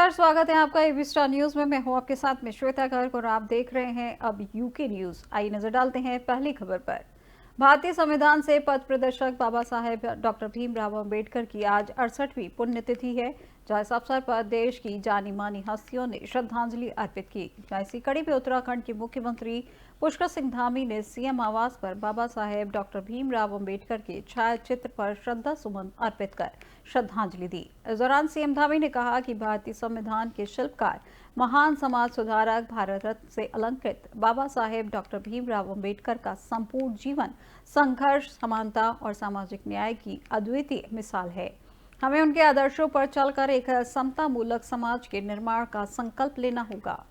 नमस्कार, स्वागत है आपका एबी स्टार न्यूज में। मैं हूं आपके साथ में श्वेता गर्ग और आप देख रहे हैं अब यूके न्यूज। आइए नजर डालते हैं पहली खबर पर। भारतीय संविधान से पथ प्रदर्शक बाबा साहेब डॉक्टर भीमराव अंबेडकर की आज 68वीं पुण्यतिथि है, जहां इस अवसर पर देश की जानी मानी हस्तियों ने श्रद्धांजलि अर्पित की। जहां इसी कड़ी में उत्तराखंड के मुख्यमंत्री पुष्कर सिंह धामी ने सीएम आवास पर बाबा साहेब डॉक्टर भीमराव अंबेडकर के छायाचित्र पर श्रद्धा सुमन अर्पित कर श्रद्धांजलि दी। इस दौरान सीएम धामी ने कहा कि भारतीय संविधान के शिल्पकार, महान समाज सुधारक, भारत रत्न से अलंकृत बाबा साहेब डॉक्टर भीमराव अंबेडकर का संपूर्ण जीवन संघर्ष, समानता और सामाजिक न्याय की अद्वितीय मिसाल है। हमें उनके आदर्शों पर चलकर एक समता मूलक समाज के निर्माण का संकल्प लेना होगा।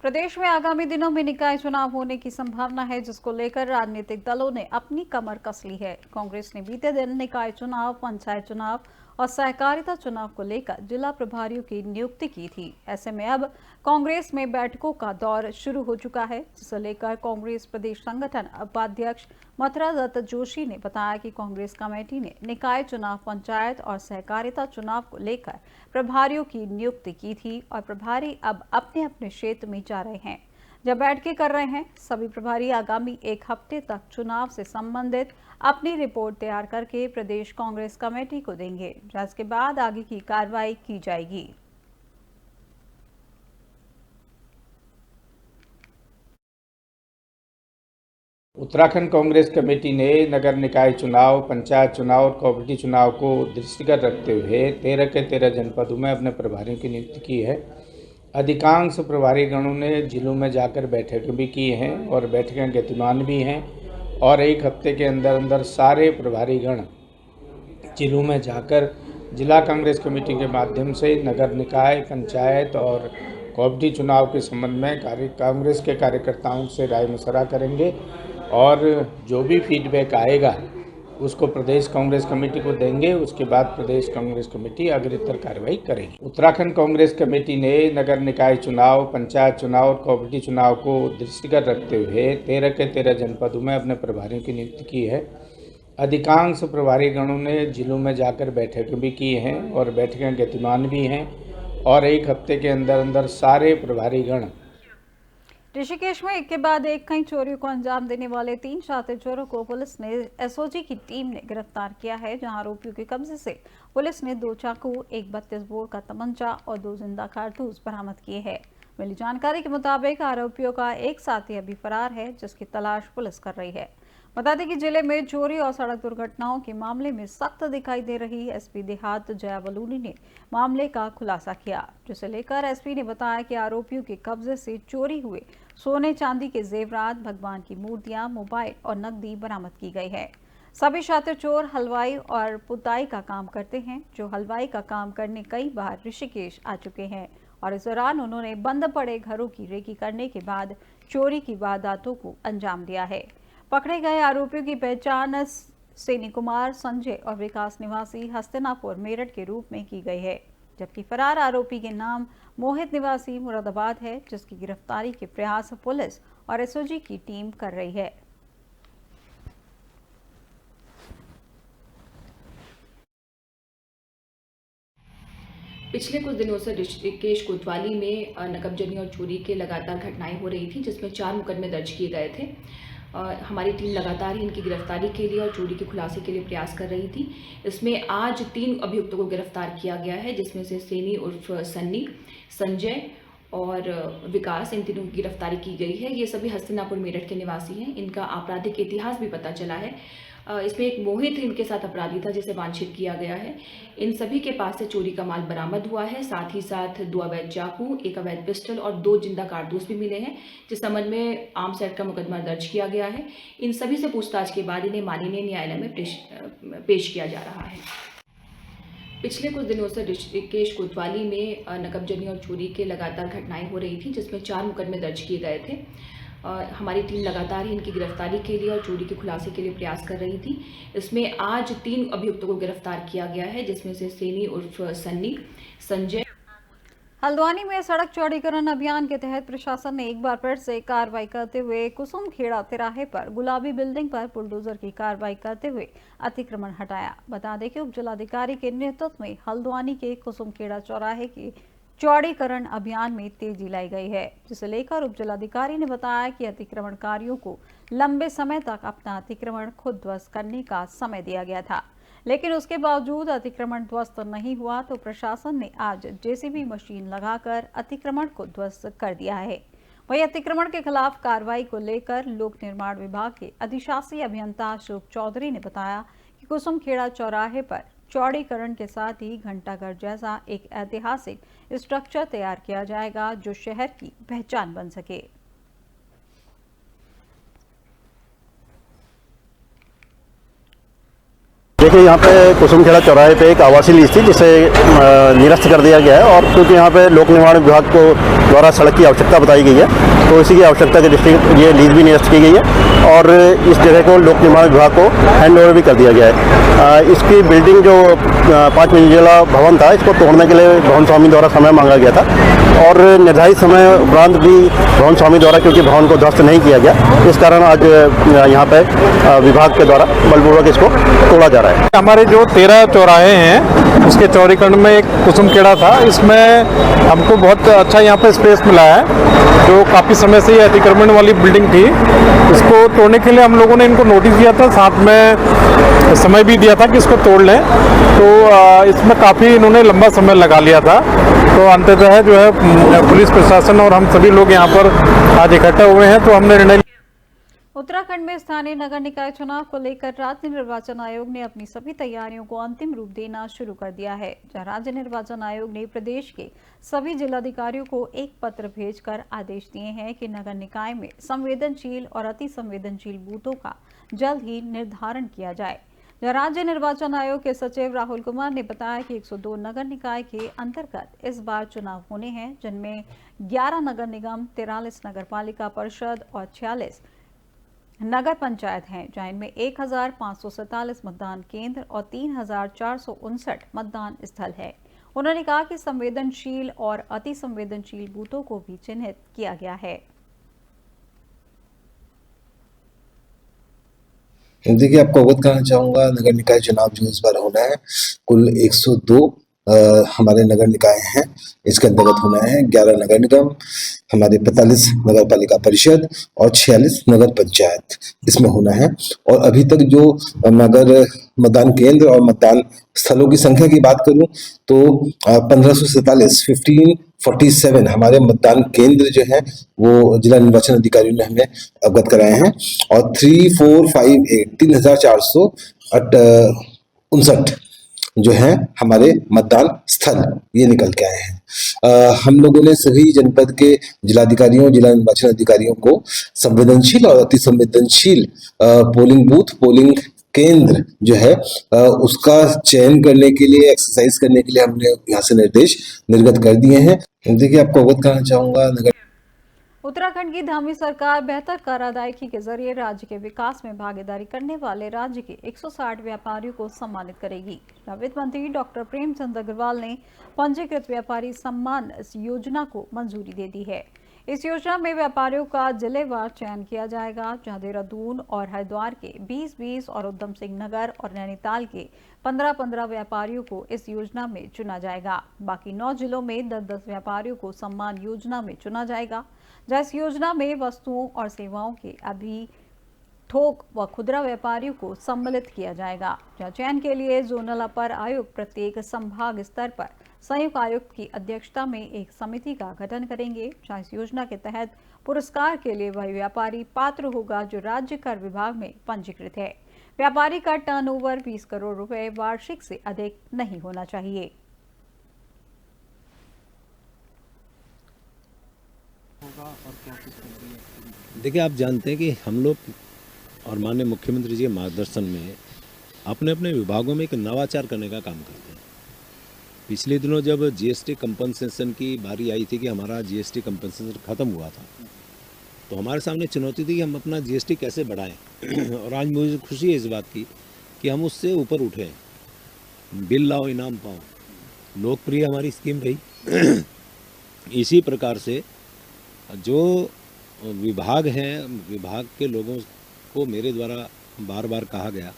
प्रदेश में आगामी दिनों में निकाय चुनाव होने की संभावना है, जिसको लेकर राजनीतिक दलों ने अपनी कमर कस ली है। कांग्रेस ने बीते दिन निकाय चुनाव, पंचायत चुनाव और सहकारिता चुनाव को लेकर जिला प्रभारियों की नियुक्ति की थी। ऐसे में अब कांग्रेस में बैठकों का दौर शुरू हो चुका है, जिसे लेकर कांग्रेस प्रदेश संगठन उपाध्यक्ष मथुरा दत्त जोशी ने बताया कि कांग्रेस कमेटी ने निकाय चुनाव, पंचायत और सहकारिता चुनाव को लेकर प्रभारियों की नियुक्ति की थी और प्रभारी अब अपने अपने क्षेत्र में जा रहे हैं। जब बैठकें कर रहे हैं, सभी प्रभारी आगामी एक हफ्ते तक चुनाव से संबंधित अपनी रिपोर्ट तैयार करके प्रदेश कांग्रेस कमेटी को देंगे, जिसके बाद आगे की कार्रवाई की जाएगी। उत्तराखंड कांग्रेस कमेटी ने नगर निकाय चुनाव, पंचायत चुनाव और कोऑपरेटिव चुनाव को दृष्टिगत रखते हुए 13 के 13 जनपदों में अपने प्रभारियों की नियुक्ति की है। अधिकांश प्रभारी गणों ने जिलों में जाकर बैठकें भी की हैं और बैठकें गतिमान भी हैं और एक हफ्ते के अंदर अंदर सारे प्रभारी गण जिलों में जाकर जिला कांग्रेस कमेटी के माध्यम से नगर निकाय, पंचायत और कोऑपरेटिव चुनाव के संबंध में कांग्रेस के कार्यकर्ताओं से राय मशवरा करेंगे और जो भी फीडबैक आएगा उसको प्रदेश कांग्रेस कमेटी को देंगे। उसके बाद प्रदेश कांग्रेस कमेटी अग्रतर कार्रवाई करेगी। उत्तराखंड कांग्रेस कमेटी ने नगर निकाय चुनाव, पंचायत चुनाव और कोऑपरेटिव चुनाव को दृष्टिगत रखते हुए 13 के 13 जनपदों में अपने प्रभारियों की नियुक्ति की है। अधिकांश प्रभारी गणों ने जिलों में जाकर बैठकें भी की हैं और बैठकें गतिमान भी हैं और एक हफ्ते के अंदर अंदर सारे प्रभारी गण। ऋषिकेश में एक के बाद एक कई चोरियों को अंजाम देने वाले 3 शातिर चोरों को पुलिस ने एसओजी की टीम ने गिरफ्तार किया है, जहां आरोपियों के कब्जे से पुलिस ने 2 चाकू, एक 32 बोर का तमंचा और 2 जिंदा कारतूस बरामद किए हैं। मिली जानकारी के मुताबिक आरोपियों का एक साथी अभी फरार है, जिसकी तलाश पुलिस कर रही है। बता दें कि जिले में चोरी और सड़क दुर्घटनाओं के मामले में सख्त दिखाई दे रही एसपी देहात जया बलूनी ने मामले का खुलासा किया, जिसे लेकर एसपी ने बताया कि आरोपियों के कब्जे से चोरी हुए सोने चांदी के जेवरात, भगवान की मूर्तियां, मोबाइल और नकदी बरामद की गई है। सभी शातिर चोर हलवाई और पुताई का काम करते हैं, जो हलवाई का काम करने कई बार ऋषिकेश आ चुके हैं और इस दौरान उन्होंने बंद पड़े घरों की रेकी करने के बाद चोरी की वारदातों को अंजाम दिया है। पकड़े गए आरोपियों की पहचान सेनी कुमार, संजय और विकास निवासी हस्तिनापुर, मेरठ के रूप में की गई है, जबकि फरार आरोपी के नाम मोहित निवासी मुरादाबाद है, जिसकी गिरफ्तारी के प्रयास पुलिस और एसओजी की टीम कर रही है। पिछले कुछ दिनों से ऋषिकेश कोतवाली में नकबजनी और चोरी के लगातार घटनाएं हो रही थी, जिसमें 4 मुकदमे दर्ज किए गए थे। हमारी टीम लगातार ही इनकी गिरफ्तारी के लिए और चोरी के खुलासे के लिए प्रयास कर रही थी। इसमें आज 3 अभियुक्तों को गिरफ्तार किया गया है, जिसमें से सेनी उर्फ सन्नी, संजय और विकास, इन तीनों की गिरफ्तारी की गई है। ये सभी हस्तिनापुर मेरठ के निवासी हैं। इनका आपराधिक इतिहास भी पता चला है। इसमें एक मोहित इनके साथ अपराधी था, जिसे वांछित किया गया है। इन सभी के पास से चोरी का माल बरामद हुआ है। साथ ही साथ 2 अवैध चाकू, 1 अवैध पिस्टल और 2 जिंदा कारतूस भी मिले हैं, जिस संबंध में आर्म्स एक्ट का मुकदमा दर्ज किया गया है। इन सभी से पूछताछ के बाद इन्हें माननीय न्यायालय में पेश किया जा रहा है। पिछले कुछ दिनों से ऋषिकेश कोतवाली में नकबजनी और चोरी के लगातार घटनाएं हो रही थी, जिसमें 4 मुकदमे दर्ज किए गए थे। हमारी टीम लगातार ही इनकी गिरफ्तारी के लिए और चोरी के खुलासे के लिए प्रयास कर रही थी। इसमें आज 3 अभियुक्तों को गिरफ्तार किया गया है, जिसमें से सेनी उर्फ सन्नी, संजय। हल्द्वानी में सड़क चौड़ीकरण अभियान के तहत प्रशासन ने एक बार फिर से कार्रवाई करते हुए कुसुमखेड़ा तिराहे पर गुलाबी बिल्डिंग पर बुलडोजर की कार्रवाई करते हुए अतिक्रमण हटाया। बता दें कि उप जिलाधिकारी के नेतृत्व में हल्द्वानी के कुसुमखेड़ा चौराहे के चौड़ीकरण अभियान में तेजी लाई गई है, जिसे लेकर उप जिलाधिकारी ने बताया कि अतिक्रमणकारियों को लंबे समय तक अपना अतिक्रमण खुद ध्वस्त करने का समय दिया गया था, लेकिन उसके बावजूद अतिक्रमण ध्वस्त नहीं हुआ तो प्रशासन ने आज जेसीबी मशीन लगाकर अतिक्रमण को ध्वस्त कर दिया है। वहीं अतिक्रमण के खिलाफ कार्रवाई को लेकर लोक निर्माण विभाग के अधिशासी अभियंता अशोक चौधरी ने बताया कि कुसुमखेड़ा चौराहे पर चौड़ीकरण के साथ ही घंटाघर जैसा एक ऐतिहासिक स्ट्रक्चर तैयार किया जाएगा जो शहर की पहचान बन सके। देखिए, यहाँ पे कुसुमखेड़ा चौराहे पे एक आवासीय लीज थी जिसे निरस्त कर दिया गया है और क्योंकि यहाँ पे लोक निर्माण विभाग को द्वारा सड़क की आवश्यकता बताई गई है तो इसी की आवश्यकता के दृष्टिगत ये लीज भी निरस्त की गई है और इस जगह को लोक निर्माण विभाग को हैंड ओवर भी कर दिया गया है। इसकी बिल्डिंग जो 5 मंजिला भवन था, इसको तोड़ने के लिए भवन स्वामी द्वारा समय मांगा गया था और निर्धारित समय उपरांत भी भवन स्वामी द्वारा क्योंकि भवन को ध्वस्त नहीं किया गया, इस कारण आज यहाँ पे विभाग के द्वारा बलपूर्वक इसको तोड़ा जा रहा है। हमारे जो 13 चौराहे हैं उसके चौड़ीकरण में एक कुसुमखेड़ा था, इसमें हमको बहुत अच्छा यहाँ पे स्पेस मिला है। जो काफ़ी समय से ये अतिक्रमण वाली बिल्डिंग थी, इसको तोड़ने के लिए हम लोगों ने इनको नोटिस दिया था, साथ में समय भी दिया था कि इसको तोड़ लें, तो इसमें काफ़ी इन्होंने लंबा समय लगा लिया था। तो अंततः जो है पुलिस प्रशासन और हम सभी लोग यहाँ पर आज इकट्ठा हुए हैं, तो हमने निर्णय। उत्तराखंड में स्थानीय नगर निकाय चुनाव को लेकर राज्य निर्वाचन आयोग ने अपनी सभी तैयारियों को अंतिम रूप देना शुरू कर दिया है, जहां राज्य निर्वाचन आयोग ने प्रदेश के सभी जिलाधिकारियों को एक पत्र भेजकर आदेश दिए हैं कि नगर निकाय में संवेदनशील और अति संवेदनशील बूथों का जल्द ही निर्धारण किया जाए। राज्य निर्वाचन आयोग के सचिव राहुल कुमार ने बताया कि 102 नगर निकाय के अंतर्गत इस बार चुनाव होने हैं, जिनमें 11 नगर निगम, 43 नगर पालिका परिषद और 46 नगर पंचायत हैं, जहां इनमें 1547 मतदान केंद्र और 3459 मतदान स्थल है। उन्होंने कहा कि संवेदनशील और अति संवेदनशील बूथों को भी चिन्हित किया गया है। देखिए, आपको अवगत कराना चाहूँगा, नगर निकाय चुनाव जो इस बार होना है, कुल 102 हमारे नगर निकाय हैं, इसके अंतर्गत होना है 11 नगर निगम, हमारे 45 नगर पालिका परिषद और 46 नगर पंचायत इसमें होना है। और अभी तक जो नगर मतदान केंद्र और मतदान स्थलों की संख्या की बात करूं तो 1547 हमारे मतदान केंद्र जो है वो जिला निर्वाचन अधिकारियों ने हमें अवगत कराए हैं और 3458 जो है हमारे मतदान स्थल ये निकल के आए हैं। हम लोगों ने सभी जनपद के जिलाधिकारियों, जिला निर्वाचन अधिकारियों को संवेदनशील और अति संवेदनशील पोलिंग बूथ, पोलिंग केंद्र जो है उसका चयन करने के लिए, एक्सरसाइज करने के लिए हमने यहाँ से निर्देश निर्गत कर दिए हैं। देखिए, आपको अवगत कराना चाहूंगा, नगर उत्तराखंड की धामी सरकार बेहतर कर अदायगी के जरिए राज्य के विकास में भागीदारी करने वाले राज्य के 160 व्यापारियों को सम्मानित करेगी। वित्त मंत्री डॉक्टर प्रेमचंद अग्रवाल ने पंजीकृत व्यापारी सम्मान योजना को मंजूरी दे दी है। इस योजना में व्यापारियों का जिलेवार चयन किया जाएगा, जहां देहरादून और हरिद्वार के 20-20 और उधम सिंह नगर और नैनीताल के 15-15 व्यापारियों को इस योजना में चुना जाएगा। बाकी 9 जिलों में 10-10 व्यापारियों को सम्मान योजना में चुना जाएगा, जहां इस योजना में वस्तुओं और सेवाओं के अभी थोक व खुदरा व्यापारियों को सम्मिलित किया जाएगा। जहां चयन के लिए जोनल अपर आयुक्त प्रत्येक संभाग स्तर पर संयुक्त आयुक्त की अध्यक्षता में एक समिति का गठन करेंगे। जहां इस योजना के तहत पुरस्कार के लिए वही व्यापारी पात्र होगा जो राज्य कर विभाग में पंजीकृत है। व्यापारी का टर्नओवर 20 करोड़ रुपए वार्षिक से अधिक नहीं होना चाहिए। देखिए, आप जानते हैं कि हम लोग और माननीय मुख्यमंत्री जी के मार्गदर्शन में अपने अपने विभागों में एक नवाचार करने का काम करते हैं। पिछले दिनों जब जीएसटी कंपनसेशन की बारी आई थी कि हमारा जीएसटी कंपनसेशन ख़त्म हुआ था, तो हमारे सामने चुनौती थी कि हम अपना जीएसटी कैसे बढ़ाएं। और आज मुझे खुशी है इस बात की कि हम उससे ऊपर उठे। बिल लाओ इनाम पाओ लोकप्रिय हमारी स्कीम रही इसी प्रकार से जो विभाग हैं, विभाग के लोगों को मेरे द्वारा बार बार कहा गया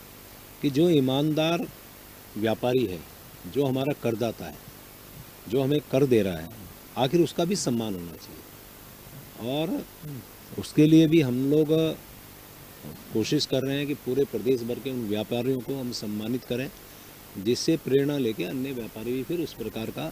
कि जो ईमानदार व्यापारी है, जो हमारा करदाता है, जो हमें कर दे रहा है, आखिर उसका भी सम्मान होना चाहिए। और उसके लिए भी हम लोग कोशिश कर रहे हैं कि पूरे प्रदेश भर के उन व्यापारियों को हम सम्मानित करें, जिससे प्रेरणा लेके अन्य व्यापारी भी फिर उस प्रकार का।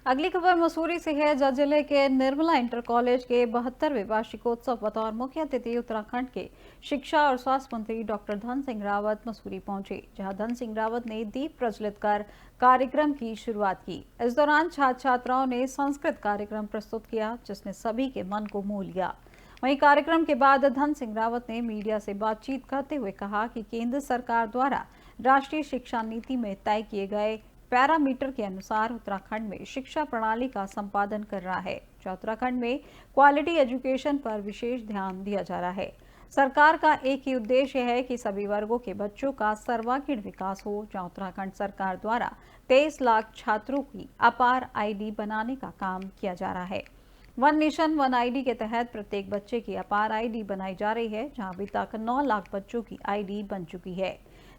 अगली खबर मसूरी से है, जहाँ जिले के निर्मला इंटर कॉलेज के 72वें वार्षिकोत्सव बतौर मुख्य अतिथि उत्तराखंड के शिक्षा और स्वास्थ्य मंत्री डॉक्टर धन सिंह रावत मसूरी पहुंचे, जहां धन सिंह रावत ने दीप प्रज्वलित कर कार्यक्रम की शुरुआत की। इस दौरान छात्र छात्राओं ने संस्कृत कार्यक्रम प्रस्तुत किया, जिसने सभी के मन को मोह लिया। वहीं कार्यक्रम के बाद धन सिंह रावत ने मीडिया से बातचीत करते हुए कहा कि केंद्र सरकार द्वारा राष्ट्रीय शिक्षा नीति में तय किए गए पैरामीटर के अनुसार उत्तराखंड में शिक्षा प्रणाली का संपादन कर रहा है, जो उत्तराखंड में क्वालिटी एजुकेशन पर विशेष ध्यान दिया जा रहा है। सरकार का एक ही उद्देश्य है कि सभी वर्गों के बच्चों का सर्वांगीण विकास हो, जहां उत्तराखंड सरकार द्वारा 23 लाख छात्रों की अपार आईडी बनाने का काम किया जा रहा है। वन नेशन वन आईडी के तहत प्रत्येक बच्चे की अपार आईडी बनाई जा रही है, जहां अभी तक 9 लाख बच्चों की आईडी बन चुकी है।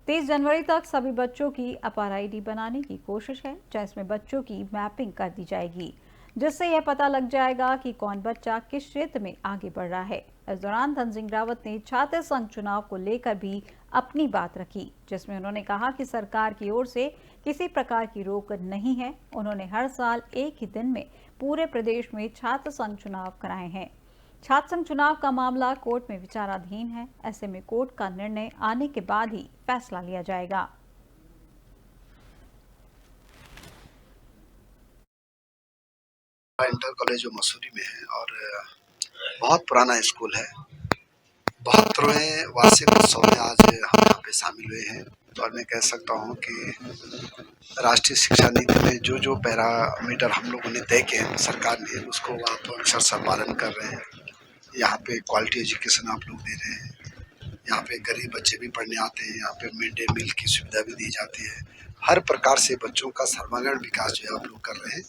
23 जनवरी तक सभी बच्चों की अपार आईडी बनाने की कोशिश है, जहां इसमें बच्चों की मैपिंग कर दी जाएगी, जिससे यह पता लग जाएगा कि कौन बच्चा किस क्षेत्र में आगे बढ़ रहा है। इस दौरान धन सिंह रावत ने छात्र संघ चुनाव को लेकर भी अपनी बात रखी, जिसमें उन्होंने कहा कि सरकार की ओर से किसी प्रकार की रोक नहीं है। उन्होंने हर साल एक ही दिन में पूरे प्रदेश में छात्र संघ चुनाव कराए हैं। छात्र संघ चुनाव का मामला कोर्ट में विचाराधीन है, ऐसे में कोर्ट का निर्णय आने के बाद ही फैसला लिया जाएगा। इंटर कॉलेज जो मसूरी में है और बहुत पुराना स्कूल है। 72वें वार्षिक उत्सव में आज हम यहाँ पे शामिल हुए हैं, और मैं कह सकता हूँ कि राष्ट्रीय शिक्षा नीति में जो जो पैरामीटर हम लोगों ने तय किए हैं सरकार ने, उसको आप अक्षरशः पालन कर रहे हैं। यहाँ पे क्वालिटी एजुकेशन आप लोग दे रहे हैं। यहाँ पे गरीब बच्चे भी पढ़ने आते हैं। यहाँ पे मिड डे मील की सुविधा भी दी जाती है। हर प्रकार से बच्चों का सर्वांगीण विकास जो है आप लोग कर रहे हैं।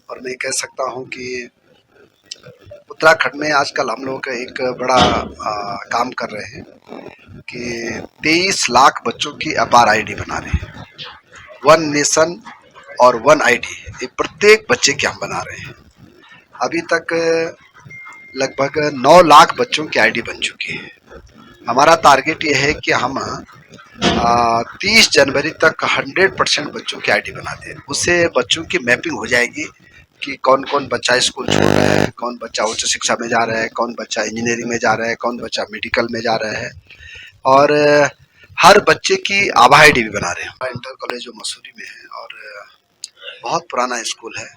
और मैं कह सकता हूँ कि उत्तराखंड में आजकल हम लोग एक बड़ा काम कर रहे हैं कि 23 लाख बच्चों की अपार आईडी बना रहे हैं। वन नेशन और वन आईडी, ये प्रत्येक बच्चे की हम बना रहे हैं। अभी तक लगभग 9 लाख बच्चों की आईडी बन चुकी है। हमारा टारगेट ये है कि हम 30 जनवरी तक 100% बच्चों की आईडी बना दें। उससे बच्चों की मैपिंग हो जाएगी कि कौन कौन बच्चा स्कूल छोड़ रहा है, कौन बच्चा उच्च शिक्षा में जा रहा है, कौन बच्चा इंजीनियरिंग में जा रहा है, कौन बच्चा मेडिकल में जा रहा है। और हर बच्चे की आभा आईडी भी बना रहे हैं। इंटर कॉलेज जो मसूरी में है और बहुत पुराना स्कूल है।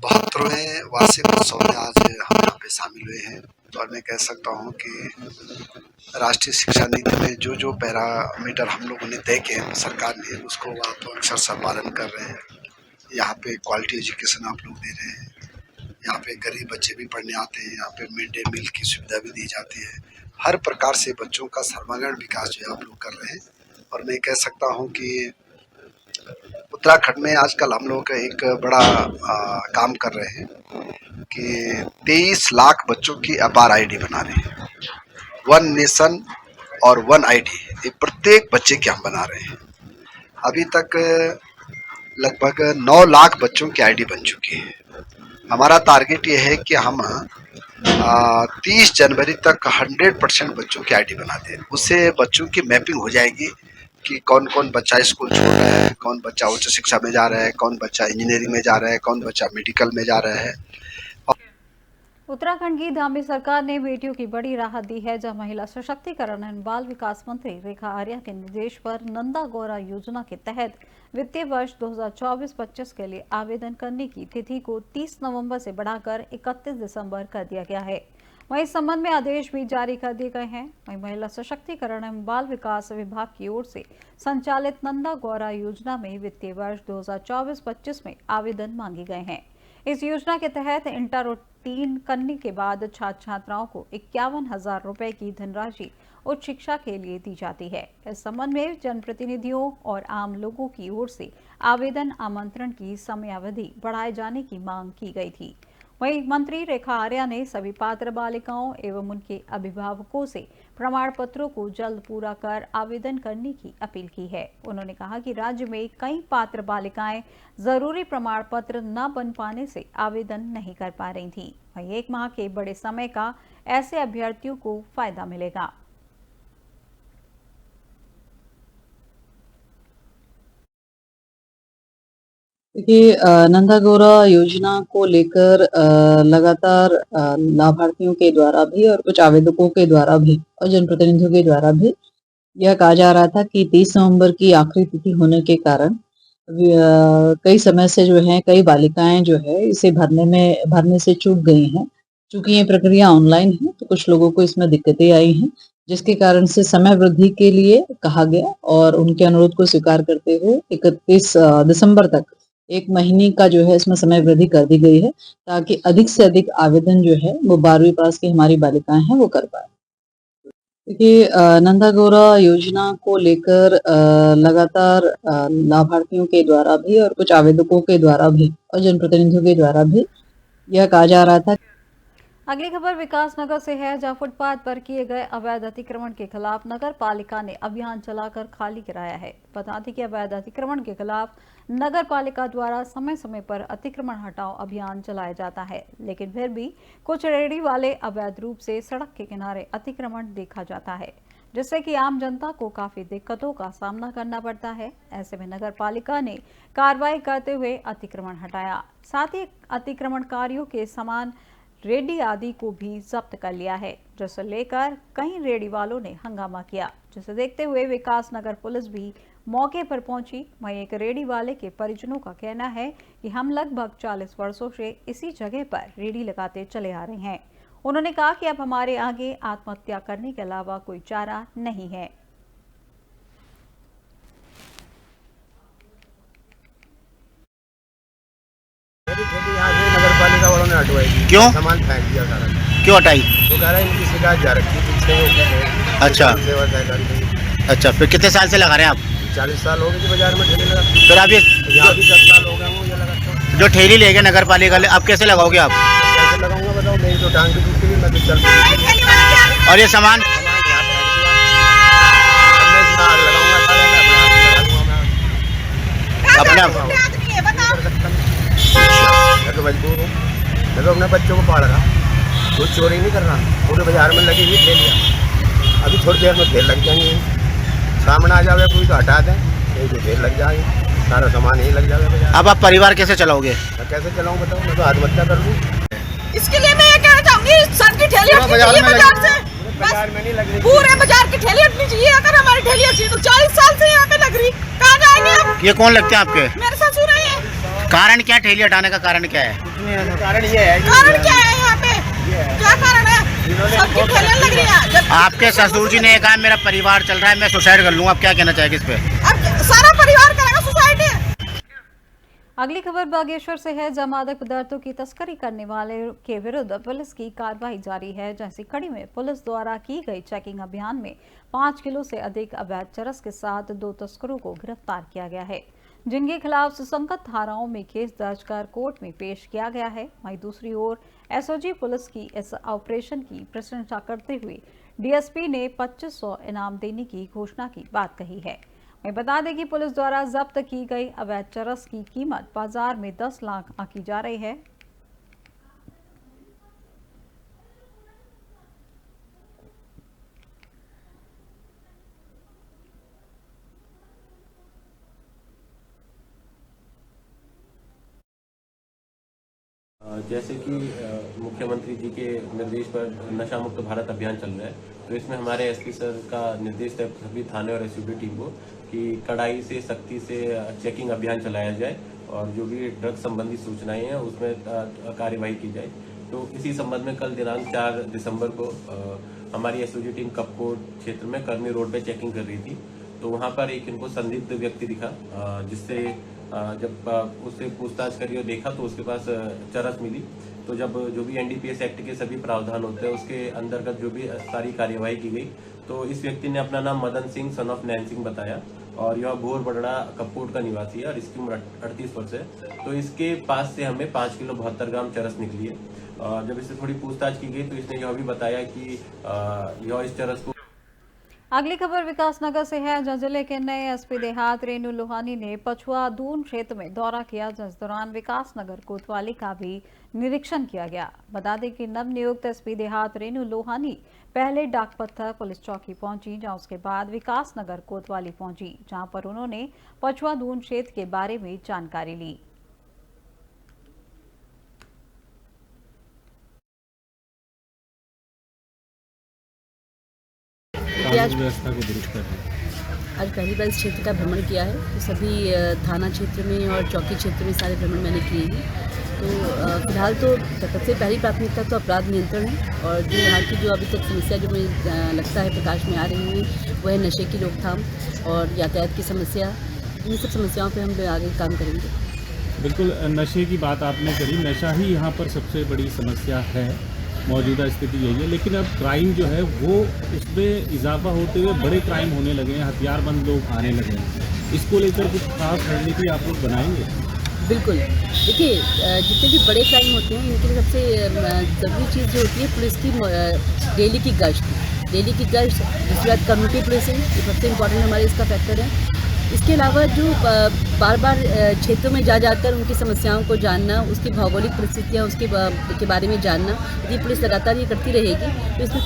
72वें वार्षिक उत्सव में आज हम यहाँ पे शामिल हुए हैं, और मैं कह सकता हूँ कि राष्ट्रीय शिक्षा नीति में जो जो पैरामीटर हम लोगों ने तय किए हैं सरकार ने, उसको आप अक्षरशः पालन कर रहे हैं। यहाँ पे क्वालिटी एजुकेशन आप लोग दे रहे हैं। यहाँ पे गरीब बच्चे भी पढ़ने आते हैं। यहाँ पे मिड डे मील की सुविधा भी दी जाती है। हर प्रकार से बच्चों का सर्वांगीण विकास जो है आप लोग कर रहे हैं। और मैं कह सकता हूँ कि उत्तराखंड में आजकल हम लोग एक बड़ा काम कर रहे हैं कि 23 लाख बच्चों की अपार आईडी बना रहे हैं। वन नेशन और वन आईडी, ये प्रत्येक बच्चे की हम बना रहे हैं। अभी तक लगभग 9 लाख बच्चों की आईडी बन चुकी है। हमारा टारगेट ये है कि हम 30 जनवरी तक 100% बच्चों की आईडी बना दें। उससे बच्चों की मैपिंग हो जाएगी कि कौन कौन बच्चा स्कूल छोड़ रहा है, कौन बच्चा उच्च शिक्षा में जा रहा है, कौन बच्चा इंजीनियरिंग में जा रहा है, कौन बच्चा मेडिकल में जा रहा है। उत्तराखंड की धामी सरकार ने बेटियों की बड़ी राहत दी है, जहां महिला सशक्तिकरण एवं बाल विकास मंत्री रेखा आर्या के निर्देश पर नंदा गौरा योजना के तहत वित्तीय वर्ष 2024-25 के लिए आवेदन करने की तिथि को 30 नवंबर से बढ़ाकर 31 दिसंबर कर दिया गया है। वहीं इस संबंध में आदेश भी जारी कर दिए गए हैं। वहीं महिला सशक्तिकरण एवं बाल विकास विभाग की ओर से संचालित नंदा गौरा योजना में वित्तीय वर्ष 2024-25 में आवेदन मांगे गए हैं। इस योजना के तहत इंटर उत्तीर्ण करने के बाद छात्र छात्राओं को 51,000 रुपए की धनराशि उच्च शिक्षा के लिए दी जाती है। इस संबंध में जनप्रतिनिधियों और आम लोगों की ओर से आवेदन आमंत्रण की समयावधि बढ़ाए जाने की मांग की गई थी। वहीं मंत्री रेखा आर्या ने सभी पात्र बालिकाओं एवं उनके अभिभावकों से प्रमाण पत्रों को जल्द पूरा कर आवेदन करने की अपील की है। उन्होंने कहा कि राज्य में कई पात्र बालिकाएं जरूरी प्रमाण पत्र न बन पाने से आवेदन नहीं कर पा रही थीं। वहीं 1 माह के बड़े समय का ऐसे अभ्यर्थियों को फायदा मिलेगा। देखिए, नंदा गौरा योजना को लेकर लगातार लाभार्थियों के द्वारा भी और कुछ आवेदकों के द्वारा भी और जनप्रतिनिधियों के द्वारा भी यह कहा जा रहा था कि 30 नवंबर की आखिरी तिथि होने के कारण कई समय से जो है कई बालिकाएं जो है इसे भरने से चूक गई हैं। चूंकि ये प्रक्रिया ऑनलाइन है तो कुछ लोगों को इसमें दिक्कतें आई हैं, जिसके कारण से समय वृद्धि के लिए कहा गया और उनके अनुरोध को स्वीकार करते हुए 31 दिसंबर तक 1 महीने का जो है इसमें समय वृद्धि कर दी गई है, ताकि अधिक से अधिक आवेदन जो है वो 12वीं पास की हमारी बालिकाएं हैं वो कर पाए। देखिए, नंदा गौरा योजना को लेकर लगातार लाभार्थियों के द्वारा भी और कुछ आवेदकों के द्वारा भी और जनप्रतिनिधियों के द्वारा भी यह कहा जा रहा था। अगली खबर विकास नगर से है, जहां फुटपाथ पर किए गए अवैध अतिक्रमण के खिलाफ नगर पालिका ने अभियान चलाकर खाली कराया है। बता दें कि अवैध अतिक्रमण के खिलाफ नगर पालिका द्वारा समय समय पर अतिक्रमण हटाओ अभियान चलाया जाता है, लेकिन फिर भी कुछ रेहड़ी वाले अवैध रूप से सड़क के किनारे अतिक्रमण देखा जाता है, जिससे कि आम जनता को काफी दिक्कतों का सामना करना पड़ता है। ऐसे में नगर पालिका ने कार्रवाई करते हुए अतिक्रमण हटाया, साथ ही अतिक्रमणकारियों के सामान रेडी आदि को भी जब्त कर लिया है, जिसे लेकर कई रेडी वालों ने हंगामा किया, जिसे देखते हुए विकास नगर पुलिस भी मौके पर पहुंची। वहीं एक रेडी वाले के परिजनों का कहना है कि हम लगभग 40 वर्षों से इसी जगह पर रेडी लगाते चले आ रहे हैं। उन्होंने कहा कि अब हमारे आगे आत्महत्या करने के अलावा कोई चारा नहीं है। नगर पालिका वालों ने हटवाई थी। क्यों? सामान फेंक दिया सारा। क्यों हटाई? तो कह रहा है इनकी शिकायत जा रखी थी। अच्छा। अच्छा, फिर कितने साल से लगा रहे हैं आप? 40 साल हो गए जी बाजार में ठेली लगा। फिर आप यहाँ भी 10 साल हो गए मुझे लगा। जो ठेली ले गए नगर पालिका वाले, आप कैसे लगाओगे? आप कैसे लगाऊंगा बताओ? मेरी तो टांग भी टूटी हुई, मैं तो चल। और ये सामान अपने आप तो मजबूर हूँ। मैं तो अपने बच्चों को पढ़ रहा, कुछ चोरी नहीं कर रहा। पूरे बाजार में लगी हुई ठेलियाँ, अभी थोड़ी देर में ढेर लग जाएंगे। सामने आ जावे कोई तो हटा दें, नहीं तो ढेर लग जाएंगे, सारा सामान यही लग जाएगा बाजार। अब आप परिवार कैसे चलाओगे? मैं कैसे चलाऊँ बताओ? मैं तो आत्महत्या कर लूँ। इसके लिए मैं ये कहना चाहूंगी, सर की ठेली हटनी चाहिए बाजार से। बाजार में नहीं लग रही, पूरे बाजार की ठेली हटनी चाहिए। अगर हमारी ठेली हटी तो 40 साल से यहाँ पे लग रही, कहाँ जाएंगे हम? ये कौन लगते हैं आपके? मेरे ससुर है। कारण क्या, ठेली हटाने का कारण क्या है? कारण ये है। कारण क्या है यहाँ पे? क्या कारण है? सबकी ठेलियाँ लग रही है। आपके ससुर जी ने कहा मेरा परिवार चल रहा है, मैं सुसाइड कर लूंगा। आप क्या कहना चाहेंगे इस पे? अब सारा परिवार करेगा सुसाइड। अगली खबर बागेश्वर से है, जहां मादक पदार्थों की तस्करी करने वाले के विरुद्ध पुलिस की कार्रवाई जारी है। जैसी कड़ी में पुलिस द्वारा की गई चेकिंग अभियान में 5 किलो से अधिक अवैध चरस के साथ 2 तस्करों को गिरफ्तार किया गया है, जिनके खिलाफ सुसंगत धाराओं में केस दर्ज कर कोर्ट में पेश किया गया है। वहीं दूसरी ओर एसओजी पुलिस की इस ऑपरेशन की प्रशंसा करते हुए डीएसपी ने 2500 इनाम देने की घोषणा की बात कही है। मैं बता दें कि पुलिस द्वारा जब्त की गई अवैध चरस की कीमत बाजार में 10 लाख आंकी जा रही है। जैसे कि मुख्यमंत्री जी के निर्देश पर नशा मुक्त भारत अभियान चल रहा है, तो इसमें हमारे एसपी सर का निर्देश है सभी थाने और एसयूपी टीम को कि कड़ाई से सख्ती से चेकिंग अभियान चलाया जाए और जो भी ड्रग्स संबंधी सूचनाएं हैं उसमें कार्यवाही की जाए। तो इसी संबंध में कल दिनांक 4 दिसंबर को हमारी एसओजी टीम कपकोट क्षेत्र में कर्मी रोड पे चेकिंग कर रही थी, तो वहां पर एक इनको संदिग्ध व्यक्ति दिखा जिससे जब उससे पूछताछ करी और देखा तो उसके पास चरस मिली। तो जब जो भी एनडीपीएस एक्ट के सभी प्रावधान होते हैं उसके अंतर्गत जो भी सारी कार्यवाही की गई, तो इस व्यक्ति ने अपना नाम मदन सिंह सन ऑफ नैन सिंह बताया और यह घोर बड़ड़ा कपकोट का निवासी है और इसकी उम्र 38 वर्ष है। तो इसके पास से हमें 5 किलो 72 ग्राम चरस निकली है। और जब इससे थोड़ी पूछताछ की गई तो इसने यह भी बताया कि यह इस चरस को। अगली खबर विकासनगर से है, जहां जिले के नए एसपी देहात रेणु लोहानी ने पछुआ दून क्षेत्र में दौरा किया, जिस दौरान विकासनगर कोतवाली का भी निरीक्षण किया गया। बता दें कि नवनियुक्त एसपी देहात रेणु लोहानी पहले डाकपत्थर पुलिस चौकी पहुंची, जहां उसके बाद विकासनगर कोतवाली पहुंची, जहां पर उन्होंने पछुआ दून क्षेत्र के बारे में जानकारी ली। व्यवस्था को दुरुस्त कर रहे हैं। आज पहली बार इस क्षेत्र का भ्रमण किया है, तो सभी थाना क्षेत्र में और चौकी क्षेत्र में सारे भ्रमण मैंने किए हैं। तो फिलहाल तो सबसे पहली प्राथमिकता तो अपराध नियंत्रण है और जो यहाँ की जो अभी तक समस्या जो मुझे लगता है प्रकाश में आ रही है वो है नशे की रोकथाम और यातायात की समस्या। इन सब समस्याओं पर हम आगे काम करेंगे। बिल्कुल, नशे की बात आपने करी, नशा ही यहाँ पर सबसे बड़ी समस्या है, मौजूदा स्थिति यही है। लेकिन अब क्राइम जो है वो उसमें इजाफा होते हुए बड़े क्राइम होने लगे हैं, हथियारबंद लोग आने लगे हैं। इसको लेकर कुछ खास रणनीति आप लोग बनाएंगे? बिल्कुल, देखिए जितने भी बड़े क्राइम होते हैं इनके लिए सबसे ज़रूरी चीज़ जो होती है पुलिस की डेली की गश्त। दूसरी बात कम्युनिटी पुलिसिंग, ये सबसे इम्पोर्टेंट हमारे इसका फैक्टर है। इसके अलावा जो बार बार क्षेत्रों में जाकर उनकी समस्याओं को जानना, उसकी भौगोलिक परिस्थितियाँ उसके बारे में जानना, यदि पुलिस लगातार ये करती रहेगी तो इसमें।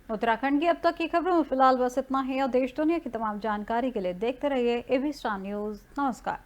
उत्तराखंड की अब तक की खबरों में फिलहाल बस इतना ही और देश दुनिया की तमाम जानकारी के लिए देखते रहिए एबी स्टार न्यूज़। नमस्कार।